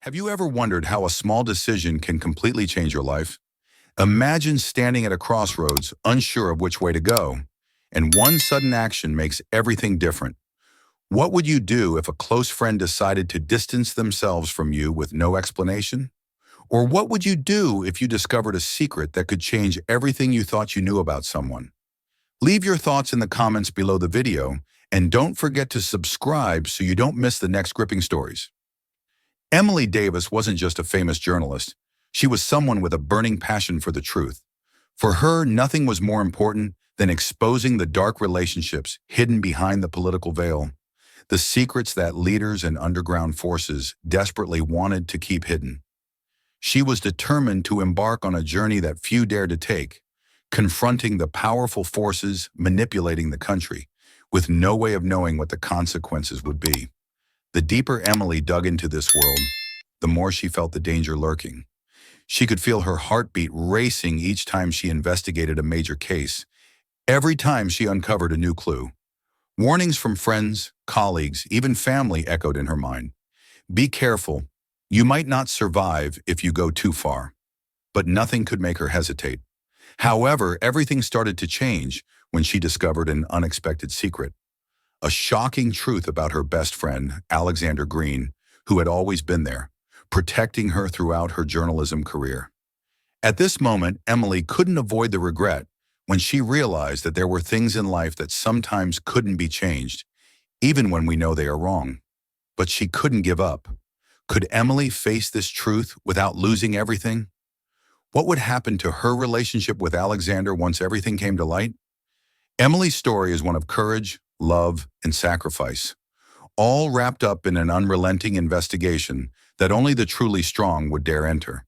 Have you ever wondered how a small decision can completely change your life? Imagine standing at a crossroads, unsure of which way to go, and one sudden action makes everything different. What would you do if a close friend decided to distance themselves from you with no explanation? Or what would you do if you discovered a secret that could change everything you thought you knew about someone? Leave your thoughts in the comments below the video, and don't forget to subscribe so you don't miss the next gripping stories. Emily Davis wasn't just a famous journalist. She was someone with a burning passion for the truth. For her, nothing was more important than exposing the dark relationships hidden behind the political veil, the secrets that leaders and underground forces desperately wanted to keep hidden. She was determined to embark on a journey that few dared to take, confronting the powerful forces manipulating the country, with no way of knowing what the consequences would be. The deeper Emily dug into this world, the more she felt the danger lurking. She could feel her heartbeat racing each time she investigated a major case, every time she uncovered a new clue. Warnings from friends, colleagues, even family echoed in her mind. Be careful. You might not survive if you go too far. But nothing could make her hesitate. However, everything started to change when she discovered an unexpected secret. A shocking truth about her best friend, Alexander Green, who had always been there, protecting her throughout her journalism career. At this moment, Emily couldn't avoid the regret when she realized that there were things in life that sometimes couldn't be changed, even when we know they are wrong. But she couldn't give up. Could Emily face this truth without losing everything? What would happen to her relationship with Alexander once everything came to light? Emily's story is one of courage, love, and sacrifice, all wrapped up in an unrelenting investigation that only the truly strong would dare enter.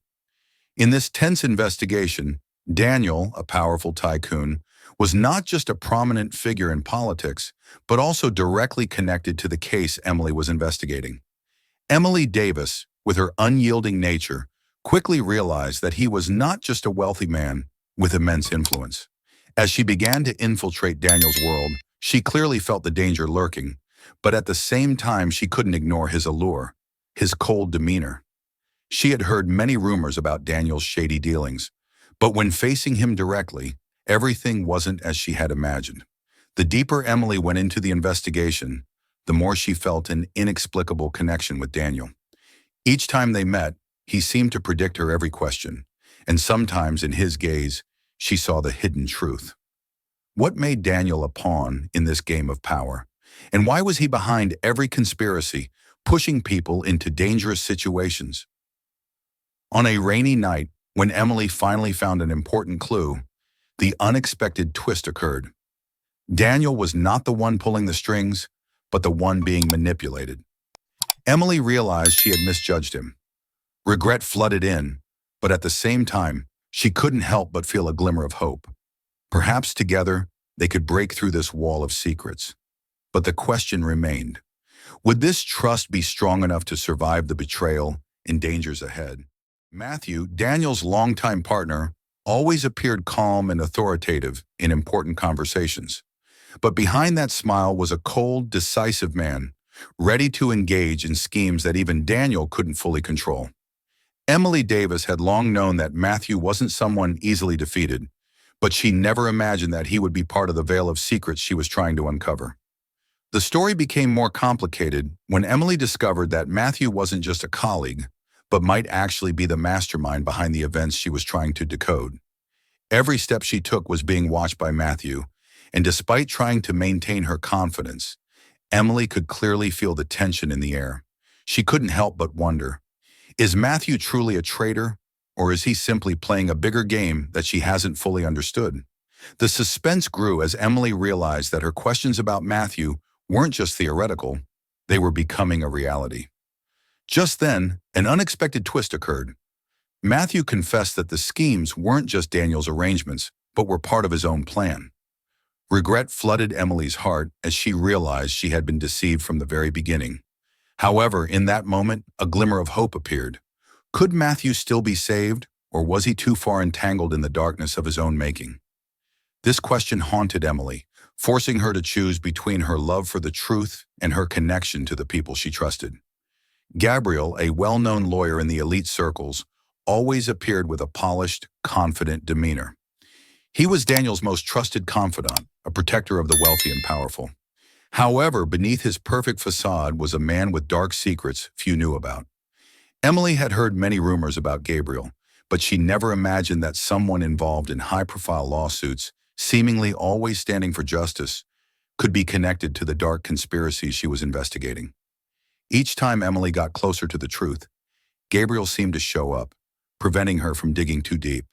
In this tense investigation, Daniel, a powerful tycoon, was not just a prominent figure in politics, but also directly connected to the case Emily was investigating. Emily Davis, with her unyielding nature, quickly realized that he was not just a wealthy man with immense influence. As she began to infiltrate Daniel's world, she clearly felt the danger lurking, but at the same time she couldn't ignore his allure, his cold demeanor. She had heard many rumors about Daniel's shady dealings, but when facing him directly, everything wasn't as she had imagined. The deeper Emily went into the investigation, the more she felt an inexplicable connection with Daniel. Each time they met, he seemed to predict her every question, and sometimes in his gaze, she saw the hidden truth. What made Daniel a pawn in this game of power? And why was he behind every conspiracy, pushing people into dangerous situations? On a rainy night, when Emily finally found an important clue, the unexpected twist occurred. Daniel was not the one pulling the strings, but the one being manipulated. Emily realized she had misjudged him. Regret flooded in, but at the same time, she couldn't help but feel a glimmer of hope. Perhaps together, they could break through this wall of secrets. But the question remained, would this trust be strong enough to survive the betrayal and dangers ahead? Matthew, Daniel's longtime partner, always appeared calm and authoritative in important conversations. But behind that smile was a cold, decisive man, ready to engage in schemes that even Daniel couldn't fully control. Emily Davis had long known that Matthew wasn't someone easily defeated, but she never imagined that he would be part of the veil of secrets she was trying to uncover. The story became more complicated when Emily discovered that Matthew wasn't just a colleague, but might actually be the mastermind behind the events she was trying to decode. Every step she took was being watched by Matthew, and despite trying to maintain her confidence, Emily could clearly feel the tension in the air. She couldn't help but wonder, is Matthew truly a traitor, or is he simply playing a bigger game that she hasn't fully understood? The suspense grew as Emily realized that her questions about Matthew weren't just theoretical, they were becoming a reality. Just then, an unexpected twist occurred. Matthew confessed that the schemes weren't just Daniel's arrangements, but were part of his own plan. Regret flooded Emily's heart as she realized she had been deceived from the very beginning. However, in that moment, a glimmer of hope appeared. Could Matthew still be saved, or was he too far entangled in the darkness of his own making? This question haunted Emily, forcing her to choose between her love for the truth and her connection to the people she trusted. Gabriel, a well-known lawyer in the elite circles, always appeared with a polished, confident demeanor. He was Daniel's most trusted confidant, a protector of the wealthy and powerful. However, beneath his perfect facade was a man with dark secrets few knew about. Emily had heard many rumors about Gabriel, but she never imagined that someone involved in high-profile lawsuits, seemingly always standing for justice, could be connected to the dark conspiracies she was investigating. Each time Emily got closer to the truth, Gabriel seemed to show up, preventing her from digging too deep.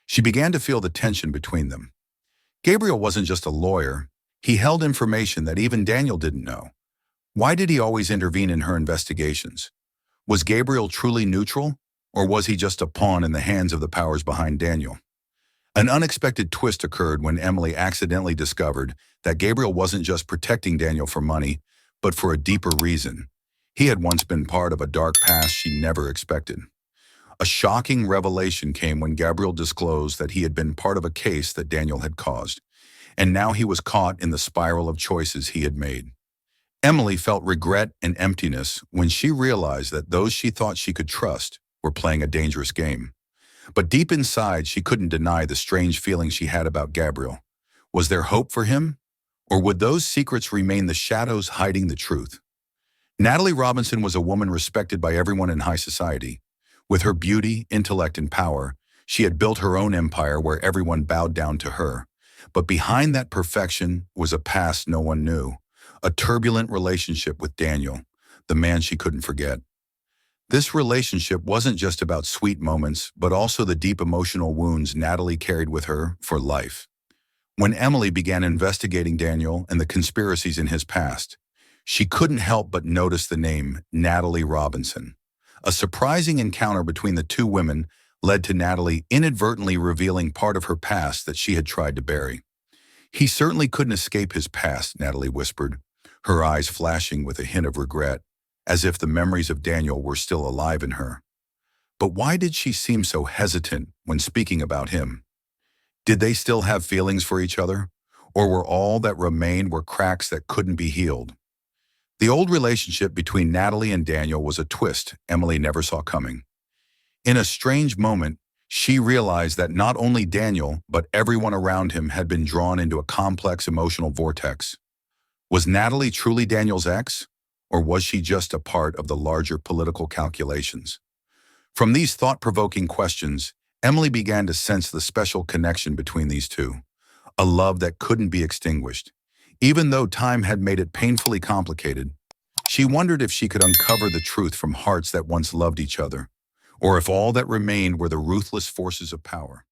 She began to feel the tension between them. Gabriel wasn't just a lawyer, he held information that even Daniel didn't know. Why did he always intervene in her investigations? Was Gabriel truly neutral, or was he just a pawn in the hands of the powers behind Daniel? An unexpected twist occurred when Emily accidentally discovered that Gabriel wasn't just protecting Daniel for money, but for a deeper reason. He had once been part of a dark past she never expected. A shocking revelation came when Gabriel disclosed that he had been part of a case that Daniel had caused, and now he was caught in the spiral of choices he had made. Emily felt regret and emptiness when she realized that those she thought she could trust were playing a dangerous game. But deep inside, she couldn't deny the strange feeling she had about Gabriel. Was there hope for him? Or would those secrets remain the shadows hiding the truth? Natalie Robinson was a woman respected by everyone in high society. With her beauty, intellect, and power, she had built her own empire where everyone bowed down to her. But behind that perfection was a past no one knew, a turbulent relationship with Daniel, the man she couldn't forget. This relationship wasn't just about sweet moments, but also the deep emotional wounds Natalie carried with her for life. When Emily began investigating Daniel and the conspiracies in his past, she couldn't help but notice the name Natalie Robinson. A surprising encounter between the two women led to Natalie inadvertently revealing part of her past that she had tried to bury. "He certainly couldn't escape his past," Natalie whispered, her eyes flashing with a hint of regret, as if the memories of Daniel were still alive in her. But why did she seem so hesitant when speaking about him? Did they still have feelings for each other? Or were all that remained were cracks that couldn't be healed? The old relationship between Natalie and Daniel was a twist Emily never saw coming. In a strange moment, she realized that not only Daniel, but everyone around him had been drawn into a complex emotional vortex. Was Natalie truly Daniel's ex? Or was she just a part of the larger political calculations? From these thought-provoking questions, Emily began to sense the special connection between these two, a love that couldn't be extinguished. Even though time had made it painfully complicated, she wondered if she could uncover the truth from hearts that once loved each other, or if all that remained were the ruthless forces of power.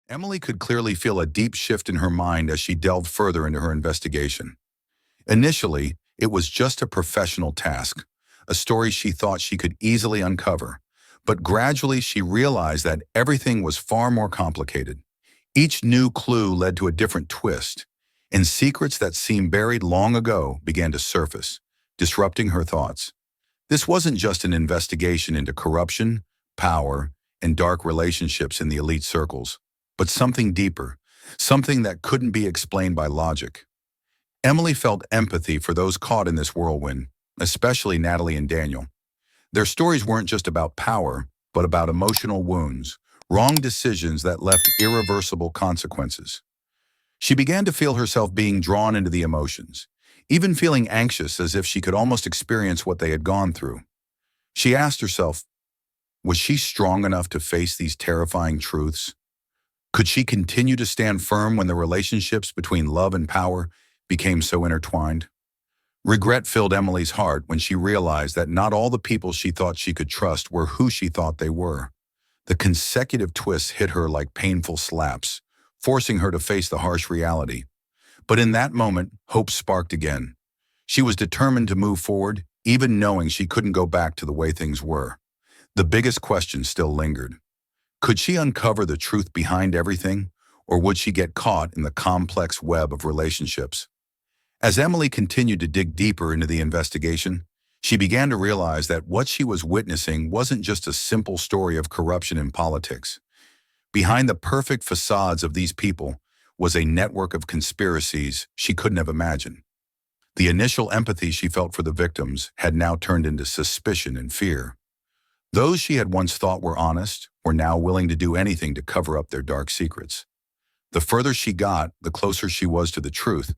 Emily could clearly feel a deep shift in her mind as she delved further into her investigation. Initially, it was just a professional task, a story she thought she could easily uncover, but gradually she realized that everything was far more complicated. Each new clue led to a different twist, and secrets that seemed buried long ago began to surface, disrupting her thoughts. This wasn't just an investigation into corruption, power, and dark relationships in the elite circles, but something deeper, something that couldn't be explained by logic. Emily felt empathy for those caught in this whirlwind, especially Natalie and Daniel. Their stories weren't just about power, but about emotional wounds, wrong decisions that left irreversible consequences. She began to feel herself being drawn into the emotions, even feeling anxious as if she could almost experience what they had gone through. She asked herself, was she strong enough to face these terrifying truths? Could she continue to stand firm when the relationships between love and power became so intertwined? Regret filled Emily's heart when she realized that not all the people she thought she could trust were who she thought they were. The consecutive twists hit her like painful slaps, forcing her to face the harsh reality. But in that moment, hope sparked again. She was determined to move forward, even knowing she couldn't go back to the way things were. The biggest question still lingered. Could she uncover the truth behind everything, or would she get caught in the complex web of relationships? As Emily continued to dig deeper into the investigation, she began to realize that what she was witnessing wasn't just a simple story of corruption in politics. Behind the perfect facades of these people was a network of conspiracies she couldn't have imagined. The initial empathy she felt for the victims had now turned into suspicion and fear. Those she had once thought were honest were now willing to do anything to cover up their dark secrets. The further she got, the closer she was to the truth,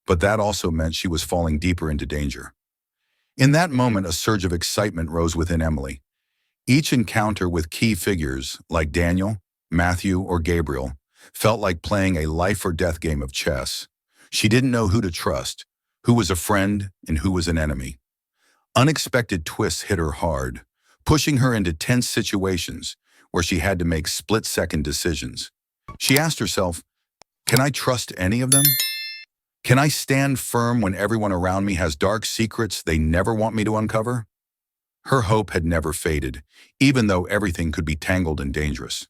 but that also meant she was falling deeper into danger. In that moment, a surge of excitement rose within Emily. Each encounter with key figures, like Daniel, Matthew, or Gabriel, felt like playing a life-or-death game of chess. She didn't know who to trust, who was a friend and who was an enemy. Unexpected twists hit her hard, pushing her into tense situations where she had to make split-second decisions. She asked herself, can I trust any of them? Can I stand firm when everyone around me has dark secrets they never want me to uncover? Her hope had never faded, even though everything could be tangled and dangerous.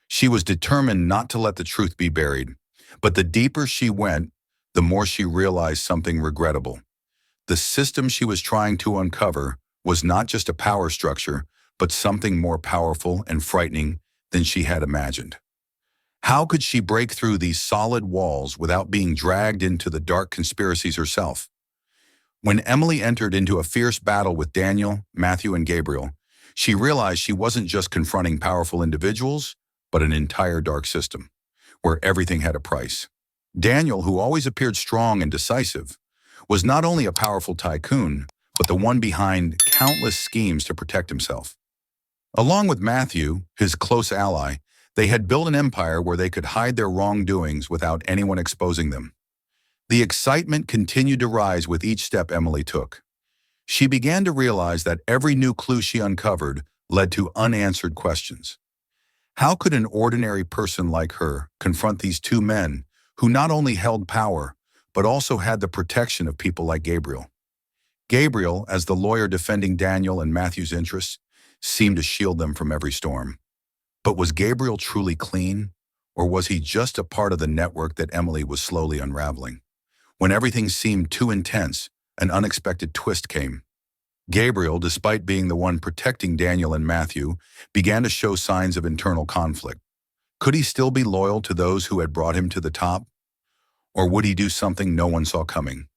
She was determined not to let the truth be buried, but the deeper she went, the more she realized something regrettable. The system she was trying to uncover was not just a power structure, but something more powerful and frightening than she had imagined. How could she break through these solid walls without being dragged into the dark conspiracies herself? When Emily entered into a fierce battle with Daniel, Matthew, and Gabriel, she realized she wasn't just confronting powerful individuals, but an entire dark system, where everything had a price. Daniel, who always appeared strong and decisive, was not only a powerful tycoon, but the one behind countless schemes to protect himself. Along with Matthew, his close ally, they had built an empire where they could hide their wrongdoings without anyone exposing them. The excitement continued to rise with each step Emily took. She began to realize that every new clue she uncovered led to unanswered questions. How could an ordinary person like her confront these two men who not only held power, but also had the protection of people like Gabriel? Gabriel, as the lawyer defending Daniel and Matthew's interests, seemed to shield them from every storm. But was Gabriel truly clean, or was he just a part of the network that Emily was slowly unraveling? When everything seemed too intense, an unexpected twist came. Gabriel, despite being the one protecting Daniel and Matthew, began to show signs of internal conflict. Could he still be loyal to those who had brought him to the top? Or would he do something no one saw coming?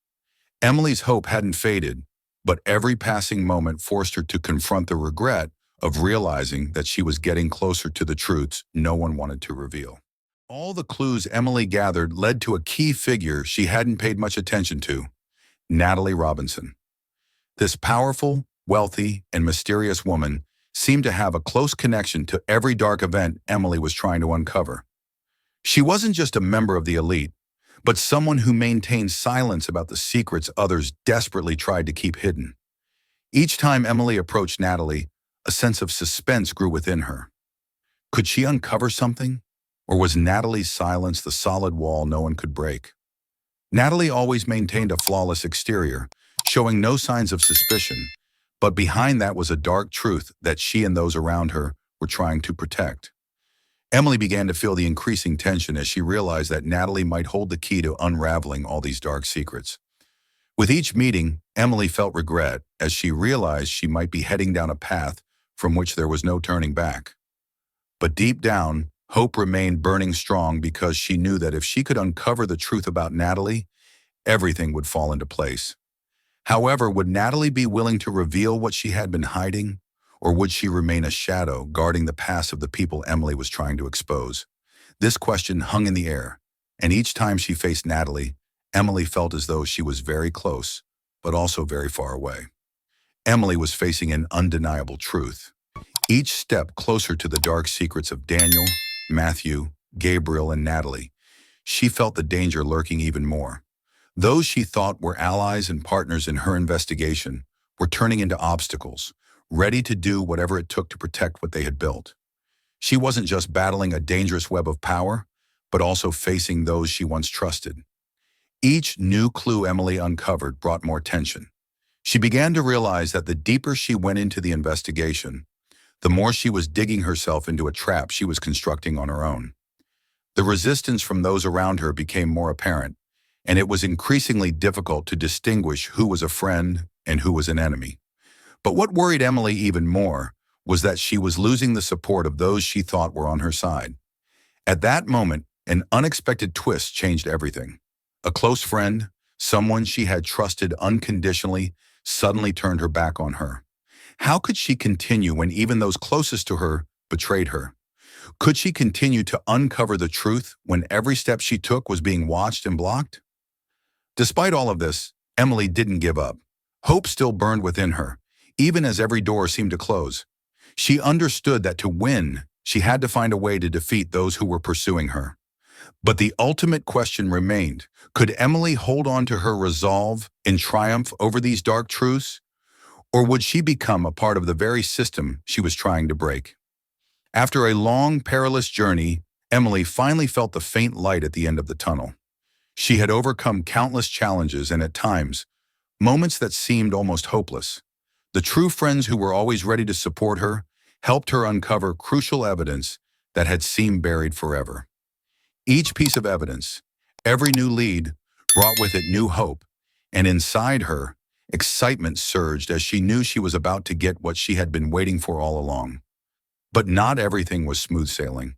Emily's hope hadn't faded, but every passing moment forced her to confront the regret of realizing that she was getting closer to the truths no one wanted to reveal. All the clues Emily gathered led to a key figure she hadn't paid much attention to, Natalie Robinson. This powerful, wealthy, and mysterious woman seemed to have a close connection to every dark event Emily was trying to uncover. She wasn't just a member of the elite, but someone who maintained silence about the secrets others desperately tried to keep hidden. Each time Emily approached Natalie, a sense of suspense grew within her. Could she uncover something? Or was Natalie's silence the solid wall no one could break? Natalie always maintained a flawless exterior, showing no signs of suspicion, but behind that was a dark truth that she and those around her were trying to protect. Emily began to feel the increasing tension as she realized that Natalie might hold the key to unraveling all these dark secrets. With each meeting, Emily felt regret as she realized she might be heading down a path from which there was no turning back. But deep down, hope remained burning strong because she knew that if she could uncover the truth about Natalie, everything would fall into place. However, would Natalie be willing to reveal what she had been hiding? Or would she remain a shadow guarding the past of the people Emily was trying to expose? This question hung in the air, and each time she faced Natalie, Emily felt as though she was very close, but also very far away. Emily was facing an undeniable truth. Each step closer to the dark secrets of Daniel, Matthew, Gabriel, and Natalie, she felt the danger lurking even more. Those she thought were allies and partners in her investigation were turning into obstacles, ready to do whatever it took to protect what they had built. She wasn't just battling a dangerous web of power, but also facing those she once trusted. Each new clue Emily uncovered brought more tension. She began to realize that the deeper she went into the investigation, the more she was digging herself into a trap she was constructing on her own. The resistance from those around her became more apparent, and it was increasingly difficult to distinguish who was a friend and who was an enemy. But what worried Emily even more was that she was losing the support of those she thought were on her side. At that moment, an unexpected twist changed everything. A close friend, someone she had trusted unconditionally, suddenly turned her back on her. How could she continue when even those closest to her betrayed her? Could she continue to uncover the truth when every step she took was being watched and blocked? Despite all of this, Emily didn't give up. Hope still burned within her, even as every door seemed to close. She understood that to win, she had to find a way to defeat those who were pursuing her. But the ultimate question remained: could Emily hold on to her resolve and triumph over these dark truths? Or would she become a part of the very system she was trying to break? After a long, perilous journey, Emily finally felt the faint light at the end of the tunnel. She had overcome countless challenges and at times, moments that seemed almost hopeless. The true friends who were always ready to support her helped her uncover crucial evidence that had seemed buried forever. Each piece of evidence, every new lead, brought with it new hope, and inside her, excitement surged as she knew she was about to get what she had been waiting for all along. But not everything was smooth sailing.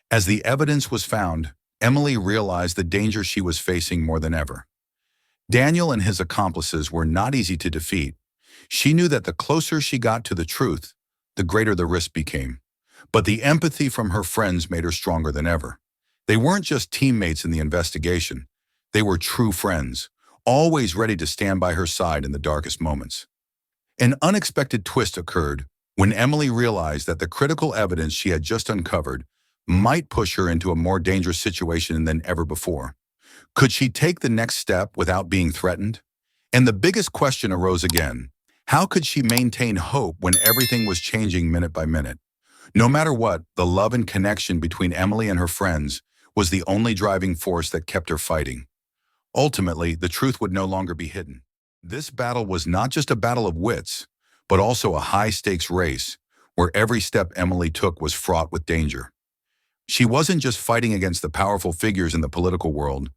As the evidence was found, Emily realized the danger she was facing more than ever. Daniel and his accomplices were not easy to defeat. She knew that the closer she got to the truth, the greater the risk became. But the empathy from her friends made her stronger than ever. They weren't just teammates in the investigation. They were true friends, always ready to stand by her side in the darkest moments. An unexpected twist occurred when Emily realized that the critical evidence she had just uncovered might push her into a more dangerous situation than ever before. Could she take the next step without being threatened? And the biggest question arose again: how could she maintain hope when everything was changing minute by minute? No matter what, the love and connection between Emily and her friends was the only driving force that kept her fighting. Ultimately, the truth would no longer be hidden. This battle was not just a battle of wits, but also a high-stakes race where every step Emily took was fraught with danger. She wasn't just fighting against the powerful figures in the political world,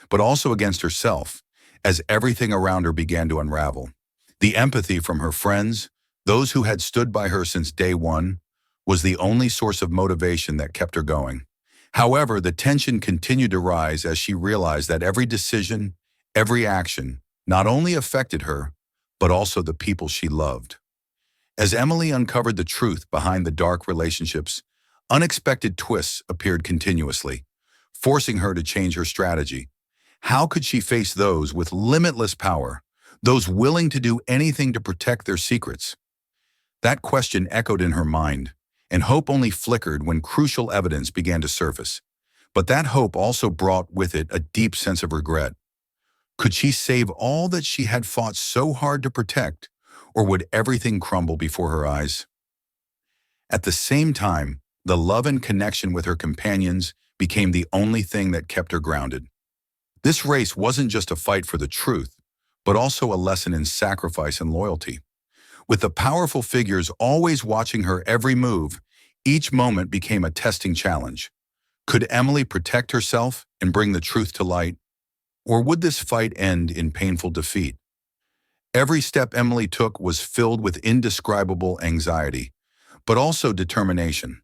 but also against herself, as everything around her began to unravel. The empathy from her friends, those who had stood by her since day one, was the only source of motivation that kept her going. However, the tension continued to rise as she realized that every decision, every action, not only affected her, but also the people she loved. As Emily uncovered the truth behind the dark relationships, unexpected twists appeared continuously, forcing her to change her strategy. How could she face those with limitless power, those willing to do anything to protect their secrets? That question echoed in her mind, and hope only flickered when crucial evidence began to surface. But that hope also brought with it a deep sense of regret. Could she save all that she had fought so hard to protect, or would everything crumble before her eyes? At the same time, the love and connection with her companions became the only thing that kept her grounded. This race wasn't just a fight for the truth, but also a lesson in sacrifice and loyalty. With the powerful figures always watching her every move, each moment became a testing challenge. Could Emily protect herself and bring the truth to light? Or would this fight end in painful defeat? Every step Emily took was filled with indescribable anxiety, but also determination.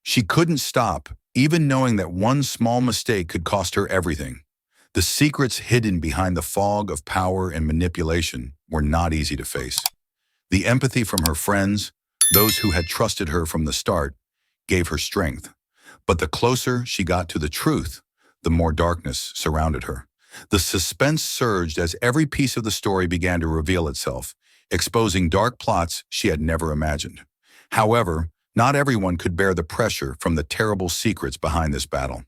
She couldn't stop, even knowing that one small mistake could cost her everything. The secrets hidden behind the fog of power and manipulation were not easy to face. The empathy from her friends, those who had trusted her from the start, gave her strength. But the closer she got to the truth, the more darkness surrounded her. The suspense surged as every piece of the story began to reveal itself, exposing dark plots she had never imagined. However, not everyone could bear the pressure from the terrible secrets behind this battle.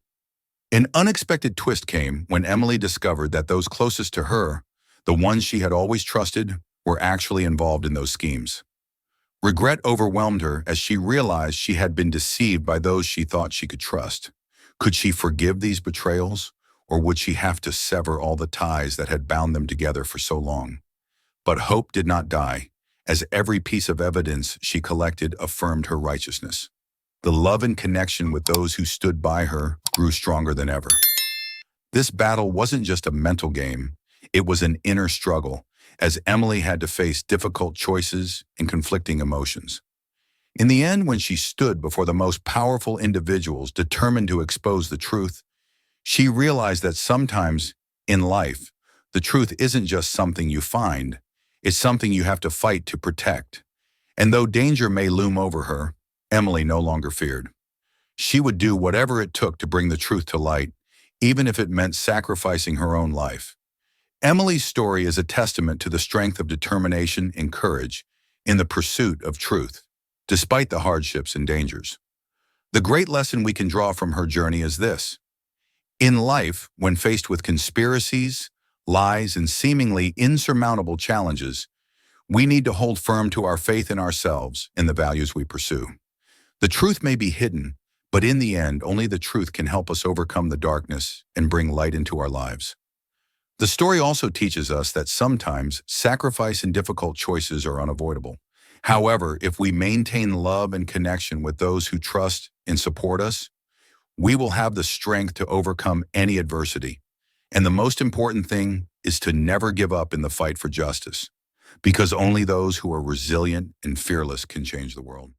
An unexpected twist came when Emily discovered that those closest to her, the ones she had always trusted, were actually involved in those schemes. Regret overwhelmed her as she realized she had been deceived by those she thought she could trust. Could she forgive these betrayals, or would she have to sever all the ties that had bound them together for so long? But hope did not die, as every piece of evidence she collected affirmed her righteousness. The love and connection with those who stood by her grew stronger than ever. This battle wasn't just a mental game, it was an inner struggle, as Emily had to face difficult choices and conflicting emotions. In the end, when she stood before the most powerful individuals determined to expose the truth, she realized that sometimes, in life, The truth isn't just something you find, it's something you have to fight to protect. And though danger may loom over her, Emily no longer feared. She would do whatever it took to bring the truth to light, even if it meant sacrificing her own life. Emily's story is a testament to the strength of determination and courage in the pursuit of truth, despite the hardships and dangers. The great lesson we can draw from her journey is this. In life, when faced with conspiracies, lies, and seemingly insurmountable challenges, we need to hold firm to our faith in ourselves and the values we pursue. The truth may be hidden, but in the end, only the truth can help us overcome the darkness and bring light into our lives. The story also teaches us that sometimes sacrifice and difficult choices are unavoidable. However, if we maintain love and connection with those who trust and support us, we will have the strength to overcome any adversity. And the most important thing is to never give up in the fight for justice, because only those who are resilient and fearless can change the world.